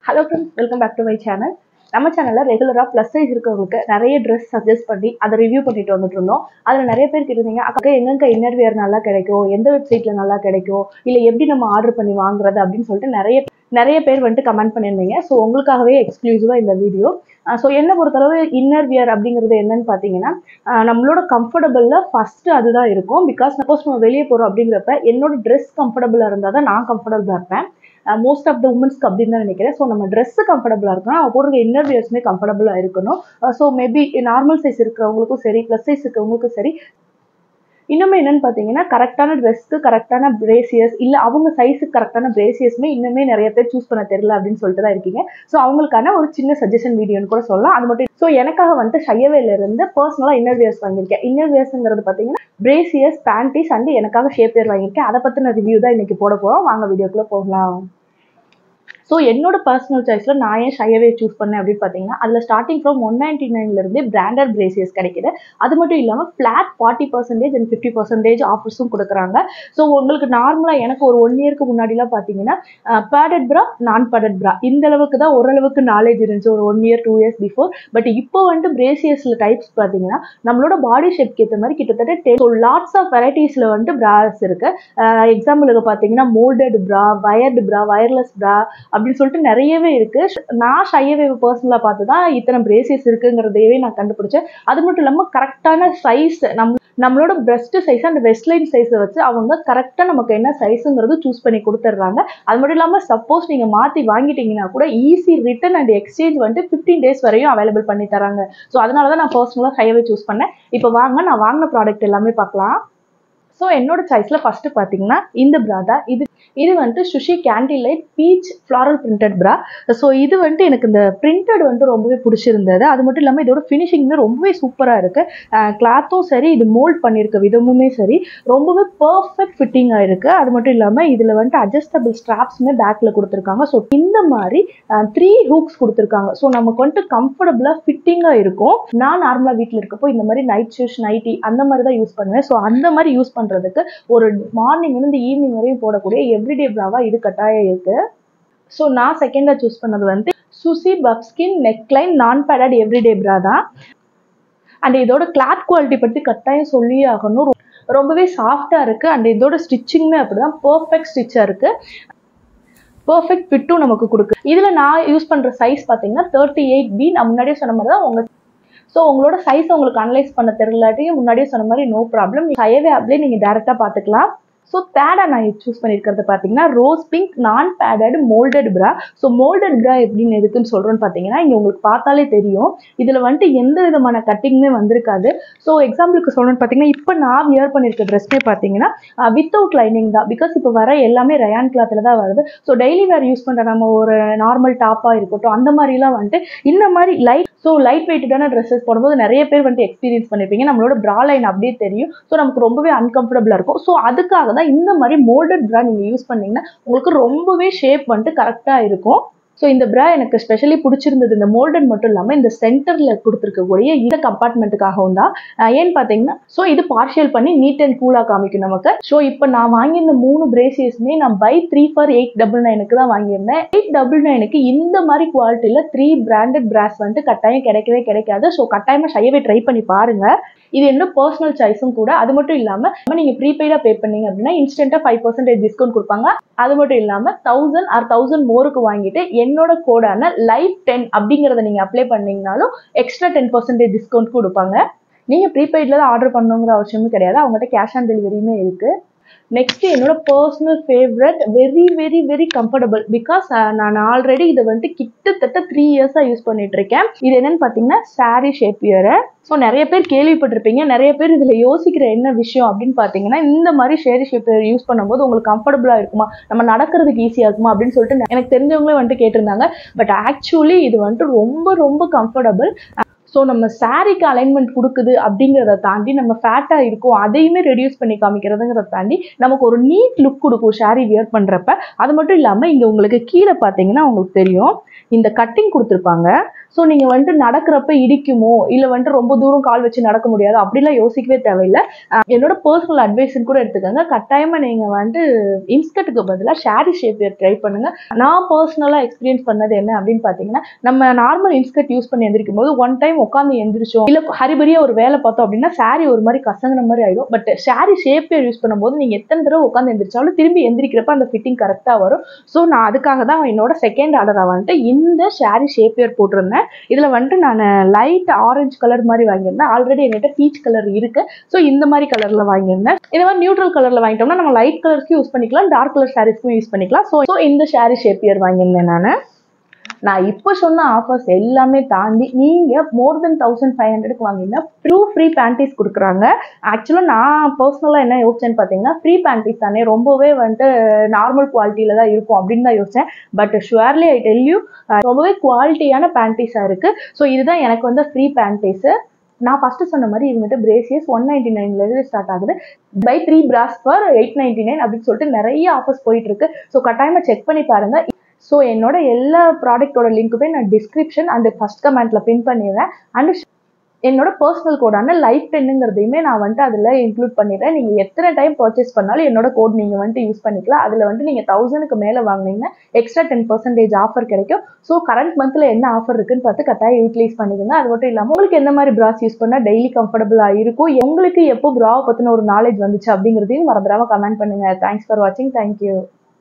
Hello friends, welcome back to my channel. நம்ம சேனல்ல ரெகுலரா ப்ளஸ் சைஸ் இருக்கவங்களுக்கு நிறைய ட்ரெஸ் சஜஸ்ட் பண்ணி அதை ரிவ்யூ பண்ணிட்டு வந்துட்டு இருந்தோம். அதில் நிறைய பேர் கேட்டிருந்தீங்க, அக்கா எங்கெங்க இன்னர் வியர் நல்லா கிடைக்கும், எந்த வெப்சைட்ல நல்லா கிடைக்கும், இல்லை எப்படி நம்ம ஆர்டர் பண்ணி வாங்குறது அப்படின்னு சொல்லிட்டு நிறைய பேர் வந்துட்டு கமெண்ட் பண்ணியிருந்தீங்க. ஸோ உங்களுக்காகவே எக்ஸ்க்ளூசிவாக இந்த வீடியோ. ஸோ என்ன பொறுத்தளவு இன்னர் வியர் அப்படிங்கிறது என்னன்னு பார்த்தீங்கன்னா, நம்மளோட கம்ஃபர்டபுளில் ஃபஸ்ட்டு அதுதான் இருக்கும். பிகாஸ் சப்போஸ் நம்ம வெளியே போகிறோம் அப்படிங்கிறப்ப என்னோட ட்ரெஸ் கம்ஃபர்டபுளாக இருந்தால் தான் நான் கம்ஃபர்டபுளாக இருப்பேன். மோஸ்ட் ஆஃப் த உமன்ஸ்க்கு அப்படின்னு தான் நினைக்கிறேன். ஸோ நம்ம ட்ரெஸ்ஸு கம்ஃபர்டபுளாக இருக்கணும், அவங்க போடுற இன்னர் வியர்ஸுமே கம்ஃபர்டபுளாக இருக்கணும். ஸோ மேபி நார்மல் சைஸ் இருக்கிறவங்களுக்கும் சரி, ப்ளஸ் சைஸ் இருக்கிறவங்களுக்கும் சரி. இன்னுமே என்னன்னு பார்த்தீங்கன்னா, கரெக்டான ட்ரெஸ்க்கு கரெக்டான பிரேசியஸ் இல்லை அவங்க சைஸுக்கு கரெக்டான பிரேசியஸுமே இன்னுமே நிறைய பேர் சூஸ் பண்ண தெரியல அப்படின்னு சொல்லிட்டு தான் இருக்கீங்க. ஸோ அவங்களுக்கான ஒரு சின்ன சஜஷன் வீடியோன்னு கூட சொல்லலாம். அது மட்டும் ஸோ எனக்காக வந்துட்டு ஷையவேலேருந்து பர்சனலாக இன்னர் வியர்ஸ் வாங்கியிருக்கேன். இன்னர் வியர்ஸுங்கிறது பார்த்தீங்கன்னா பிரேசியஸ், பேண்டீஸ் அண்ட் எனக்காக ஷேப் வியர் வாங்கியிருக்கேன். அதை பற்றின ரிவ்யூ தான் இன்னைக்கு போட போகிறோம். வாங்க வீடியோக்குள்ளே போகலாம். ஸோ என்னோட பர்சனல் சாய்ஸில் நான் ஏன் ஷையவே சூஸ் பண்ணேன் அப்படின்னு பார்த்தீங்கன்னா, அதில் ஸ்டார்டிங் ஃப்ரம் 199 பிராண்டட் பிரேசியஸ் கிடைக்குது. அது மட்டும் இல்லாமல் ஃப்ளாட் 40% அண்ட் 50% ஆஃபர்ஸும் கொடுக்குறாங்க. ஸோ உங்களுக்கு நார்மலாக எனக்கு ஒரு 1 இயருக்கு முன்னாடிலாம் பார்த்தீங்கன்னா பேடட் ப்ரா, நான் பேடட் ப்ரா இந்த அளவுக்கு தான் ஓரளவுக்கு நாலேஜ் இருந்துச்சு ஒரு 1 இயர் 2 இயர்ஸ் பிஃபோர். பட் இப்போ வந்துட்டு பிரேசியஸில் டைப்ஸ் பார்த்தீங்கன்னா நம்மளோட பாடி ஷேப்க்கு ஏற்ற மாதிரி கிட்டத்தட்ட லாட்ஸ் ஆஃப் வெரைட்டிஸில் வந்துட்டு ப்ராஸ் இருக்குது. எக்ஸாம்பிளுக்கு பார்த்தீங்கன்னா மோல்டட் ப்ரா, வயர்டு ப்ரா, வயர்லெஸ் ப்ரா அப்படின்னு சொல்லிட்டு நிறையவே இருக்கு. நான் ஷையவே பர்சனலா பார்த்து தான் இத்தனை பிரேசியஸ் இருக்குங்கிறதையே நான் கண்டுபிடிச்சேன். அது மட்டும் இல்லாமல் கரெக்டான சைஸ் நம்மளோட பிரஸ்ட் சைஸ் அண்ட் வெஸ்ட்லைன் சைஸை வச்சு அவங்க கரெக்டாக நமக்கு என்ன சைஸுங்கிறது சூஸ் பண்ணி கொடுத்துட்றாங்க. அது மட்டும் இல்லாமல் சப்போஸ் நீங்கள் மாற்றி வாங்கிட்டீங்கன்னா கூட ஈஸி ரிட்டர்ன் அண்ட் எக்ஸ்சேஞ்ச் வந்துட்டு 15 days வரையும் அவைலபிள் பண்ணி தராங்க. ஸோ அதனால தான் நான் பர்சனலாக ஷையவே சூஸ் பண்ணேன். இப்போ வாங்க நான் வாங்கின ப்ராடக்ட் எல்லாமே பார்க்கலாம். ஸோ என்னோட சாய்ஸில் ஃபஸ்ட்டு பார்த்தீங்கன்னா இந்த ப்ரா தான். இது வந்துட்டு சுஷி கேண்டிலைட் பீச் ஃப்ளாரல் பிரிண்டட் ப்ரா. ஸோ இது வந்துட்டு எனக்கு இந்த பிரிண்டட் வந்துட்டு ரொம்பவே பிடிச்சிருந்தது. அது மட்டும் இல்லாமல் இதோட ஃபினிஷிங்குமே ரொம்பவே சூப்பராக இருக்குது. கிளாத்தும் சரி, இது மோல்ட் பண்ணியிருக்க விதமுமே சரி, ரொம்பவே பர்ஃபெக்ட் ஃபிட்டிங்காக இருக்குது. அது மட்டும் இல்லாமல் இதில் வந்துட்டு அட்ஜஸ்டபிள் ஸ்ட்ராப்ஸுமே பேக்கில் கொடுத்துருக்காங்க. ஸோ இந்த மாதிரி 3 ஹூக்ஸ் கொடுத்துருக்காங்க. ஸோ நமக்கு வந்துட்டு கம்ஃபர்டபுளாக ஃபிட்டிங்காக இருக்கும். நான் நார்மலாக வீட்டில் இருக்கப்போ இந்த மாதிரி நைட் ஷூஸ், நைட்டி அந்த மாதிரி தான் யூஸ் பண்ணுவேன். ஸோ அந்த மாதிரி யூஸ் பண்ணுறதுக்கு ஒரு மார்னிங்லேருந்து ஈவினிங் வரையும் போடக்கூடிய எவ்ரிடே ப்ராவா இது கட்டாயம் இருக்கு. ஸோ நான் செகண்டாக சூஸ் பண்ணது வந்து சுசி பப்ஸ்கின் நெக்லைன் நான் பேடட் எவ்ரிடே ப்ரா தான். அண்ட் இதோட கிளாத் குவாலிட்டி பற்றி கட்டாயம் சொல்லி ஆகணும். ரொம்பவே சாஃப்டாக இருக்குது. அண்ட் இதோட ஸ்டிச்சிங்குமே அப்படிதான் பர்ஃபெக்ட் ஸ்டிச்சாக இருக்குது. பர்ஃபெக்ட் ஃபிட்டும் நமக்கு கொடுக்கு. இதில் நான் யூஸ் பண்ணுற சைஸ் பார்த்தீங்கன்னா 38B. நான் முன்னாடியே சொன்ன மாதிரி தான் உங்கள் ஸோ உங்களோட சைஸ் உங்களுக்கு அனலைஸ் பண்ண தெரியலாட்டியும் முன்னாடியே சொன்ன மாதிரி நோ ப்ராப்ளம், ஷையவே ஆப்லேயே நீங்கள் டேரெக்டாக பார்த்துக்கலாம். ஸோ தேர்டாக நான் சூஸ் பண்ணியிருக்கிறது பார்த்தீங்கன்னா ரோஸ் பிங்க் நான் பேடட் மோல்டட் ப்ரா. ஸோ மோல்டட் ப்ரா எப்படின்னு எதுக்குன்னு சொல்கிறோன்னு பார்த்தீங்கன்னா, இங்கே உங்களுக்கு பார்த்தாலே தெரியும் இதில் வந்துட்டு எந்த விதமான கட்டிங்குமே வந்திருக்காது. ஸோ எக்ஸாம்பிளுக்கு சொல்லணும்னு பார்த்தீங்கன்னா, இப்போ நான் வியர் பண்ணியிருக்க ட்ரெஸ்மே பார்த்தீங்கன்னா வித்தவுட் லைனிங் தான். பிகாஸ் இப்போ வர எல்லாமே ரயான் கிளாத்தில் தான் வருது. ஸோ டெய்லி வேர் யூஸ் பண்ணுற நம்ம ஒரு நார்மல் டாப்பாக இருக்கட்டும் அந்த மாதிரிலாம் வந்துட்டு இந்த மாதிரி லைட் வெயிட்டான ட்ரெஸ்ஸஸ் போடும்போது நிறைய பேர் வந்துட்டு எக்ஸ்பீரியன்ஸ் பண்ணியிருப்பீங்க. நம்மளோட ப்ரா லைன் அப்படியே தெரியும். ஸோ நமக்கு ரொம்பவே அன்கம்ஃபர்டபுளாக இருக்கும். ஸோ அதுக்காக தான் இந்த மாதிரி மோல்டட் ப்ரா நீங்கள் யூஸ் பண்ணீங்கன்னா உங்களுக்கு ரொம்பவே ஷேப் வந்துட்டு கரெக்டாக இருக்கும். ஸோ இந்த ப்ரா எனக்கு ஸ்பெஷலி பிடிச்சிருந்தது. இந்த மோல்டட் மட்டும் இல்லாமல் இந்த சென்டரில் கொடுத்துருக்கக்கூடிய இந்த கம்பார்ட்மெண்ட்டுக்காகவும் தான். ஏன்னு பார்த்தீங்கன்னா, ஸோ இது பார்ஷியல் பண்ணி நீட் அண்ட் கூலாக காமிக்கும் நமக்கு. ஸோ இப்போ நான் வாங்கியிருந்த 3 பிரேசியஸுமே நான் பை 3 for 899 தான் வாங்கியிருந்தேன். 899 இந்த மாதிரி குவாலிட்டியில் 3 பிராண்டட் பிராஸ் வந்துட்டு கட்டாயம் கிடைக்கவே கிடைக்காது. ஸோ கட்டாயமாக ஷையவே ட்ரை பண்ணி பாருங்கள். இது என்னோட பர்சனல் சாய்ஸும் கூட. அது மட்டும் இல்லாமல் நீங்கள் ப்ரீபெய்டாக பே பண்ணீங்க அப்படின்னா இன்ஸ்டன்ட்டாக 5% டிஸ்கவுண்ட் கொடுப்பாங்க. அது மட்டும் இல்லாமல் 1000 or 1000 மோருக்கு வாங்கிட்டு என்னோட கோடான LIFE10 அப்படிங்கிறத நீங்கள் அப்ளை பண்ணீங்கனாலும் எக்ஸ்ட்ரா 10% டிஸ்கவுண்ட் கொடுப்பாங்க. நீங்கள் ப்ரீபெய்டில் தான் ஆர்டர் பண்ணணுங்கிற அவசியமும் கிடையாது. அவங்ககிட்ட கேஷ் ஆன் டெலிவரியுமே இருக்குது. நெக்ஸ்ட் என்னோட personal favourite, very very very comfortable. Because நான் ஆல்ரெடி இதை வந்துட்டு கிட்டத்தட்ட 3 இயர்ஸாக யூஸ் பண்ணிட்டு இருக்கேன். இது என்னன்னு பார்த்தீங்கன்னா சாரி ஷேப் வியர். ஸோ நிறைய பேர் கேள்விப்பட்டிருப்பீங்க. நிறைய பேர் இதில் யோசிக்கிற என்ன விஷயம் அப்படின்னு பார்த்தீங்கன்னா, இந்த மாதிரி சாரி ஷேப் வியர் யூஸ் பண்ணும்போது உங்களுக்கு கம்ஃபர்டபுளாக இருக்குமா, நம்ம நடக்கிறதுக்கு ஈஸியாக இருக்குமா அப்படின்னு சொல்லிட்டு எனக்கு தெரிஞ்சவங்களே வந்துட்டு கேட்டிருந்தாங்க. பட் ஆக்சுவலி இது வந்துட்டு ரொம்ப ரொம்ப கம்ஃபர்டபுள். ஸோ நம்ம சாரீக்கு அலைன்மெண்ட் கொடுக்குது அப்படிங்கிறத தாண்டி நம்ம ஃபேட்டாக இருக்கும் அதையுமே ரெடியூஸ் பண்ணி காமிக்கிறதுங்கிறத தாண்டி நமக்கு ஒரு நீட் லுக் கொடுக்கும் சாரீ வியர் பண்ணுறப்ப. அது மட்டும் இல்லாமல் இங்கே உங்களுக்கு கீழே பார்த்தீங்கன்னா உங்களுக்கு தெரியும் இந்த கட்டிங் கொடுத்துருப்பாங்க. ஸோ நீங்கள் வந்துட்டு நடக்கிறப்ப இடிக்குமோ இல்லை வந்துட்டு ரொம்ப தூரம் கால் வச்சு நடக்க முடியாது அப்படிலாம் யோசிக்கவே தேவையில்லை. என்னோட பர்சனல் அட்வைஸ்ன்னு கூட எடுத்துக்கோங்க. கட்டாயமாக நீங்கள் வந்துட்டு இன்ஸ்கர்ட்டுக்கு பதிலாக ஷாரி ஷேப் ட்ரை பண்ணுங்கள். நான் பர்சனலாக எக்ஸ்பீரியன்ஸ் பண்ணது என்ன அப்படின்னு பார்த்தீங்கன்னா, நம்ம நார்மல் இன்ஸ்கர்ட் யூஸ் பண்ணி எந்திரிக்கும் போது ஒன் டைம் உட்காந்து எந்திரிச்சோம் இல்லை ஹரிபரியாக ஒரு வேலை பார்த்தோம் அப்படின்னா சாரி ஒரு மாதிரி கசங்கின மாதிரி ஆகிடும். பட் சாரி ஷேப் யூஸ் பண்ணும்போது நீங்கள் எத்தனை தடவை உட்காந்து எந்திரிச்சாலும் திரும்பி எந்திரிக்கிறப்ப அந்த ஃபிட்டிங் கரெக்டாக வரும். ஸோ நான் அதுக்காக தான் என்னோட செகண்ட் ஆர்டராக வந்துட்டு இந்த சாரி ஷேப் போட்டிருந்தேன். இதில் வந்துட்டு நான் லைட் ஆரஞ்சு கலர் மாதிரி வாங்கியிருந்தேன். ஆல்ரெடி என்கிட்ட பீச் கலர் இருக்கு. ஸோ இந்த மாதிரி கலரில் வாங்கியிருந்தேன். இந்த மாதிரி நியூட்ரல் கலரில் வாங்கிட்டோம்னா நம்ம லைட் கலர்ஸ்க்கு யூஸ் பண்ணிக்கலாம், டார்க் கலர் சாரீஸ்க்கும் யூஸ் பண்ணிக்கலாம். ஸோ இந்த சாரி ஷேப்பியர் வாங்கியிருந்தேன் நான் இப்போ சொன்ன ஆஃபர்ஸ் எல்லாமே தாண்டி நீங்கள் மோர் தென் 1500க்கு வாங்கினா ஃப்ரீ பேண்டீஸ் கொடுக்குறாங்க. ஆக்சுவலாக நான் பர்சனலாக என்ன யோசிச்சேன்னு பார்த்தீங்கன்னா, ஃப்ரீ பேண்டீஸ் தானே ரொம்பவே வந்துட்டு நார்மல் குவாலிட்டியில் தான் இருக்கும் அப்படின்னு தான் யோசித்தேன். But surely I tell you ரொம்பவே குவாலிட்டியான பேண்டீஸாக இருக்குது. ஸோ இதுதான் எனக்கு வந்து ஃப்ரீ பேண்டீஸு. நான் ஃபஸ்ட்டு சொன்ன மாதிரி இவங்ககிட்ட பிரேசியஸ் 199 ஸ்டார்ட் ஆகுது. பை 3 பிராஸ் ஃபார் 899 அப்படின்னு சொல்லிட்டு நிறைய ஆஃபர்ஸ் போயிட்டு இருக்கு. ஸோ கட்டாயமாக செக் பண்ணி பாருங்க. ஸோ என்னோட எல்லா ப்ராடக்டோட லிங்க்குமே நான் டிஸ்கிரிப்ஷன் அண்ட் ஃபர்ஸ்ட் கமெண்ட்ல பின் பண்ணிடுறேன். அண்ட் என்னோட பர்சனல் கோடான லைஃப் 10ங்கிறதையுமே நான் வந்துட்டு அதில் இன்க்ளூட் பண்ணிடுறேன். நீங்கள் எத்தனை டைம் பர்ச்சேஸ் பண்ணாலும் என்னோட கோட் நீங்கள் வந்துட்டு யூஸ் பண்ணிக்கலாம். அதில் வந்துட்டு நீங்கள் 1000க்கு மேலே வாங்கினீங்கன்னா எக்ஸ்ட்ரா 10% ஆஃபர் கிடைக்கும். ஸோ கரண்ட் மந்த்தில் என்ன ஆஃபர் இருக்குன்னு பார்த்து கட்டாயம் யூட்டிலைஸ் பண்ணிக்கோங்க. அது மட்டும் இல்லாமல் உங்களுக்கு எந்த மாதிரி ப்ராஸ் யூஸ் பண்ணால் டெய்லி கம்ஃபர்டபுளாக இருக்கும், உங்களுக்கு எப்போ ப்ராவை பற்றின ஒரு நாலேஜ் வந்துச்சு அப்படிங்கிறதையும் மறந்துடாமல் கமெண்ட் பண்ணுங்கள். தேங்க்ஸ் ஃபார் வாட்சிங். தேங்க்யூ.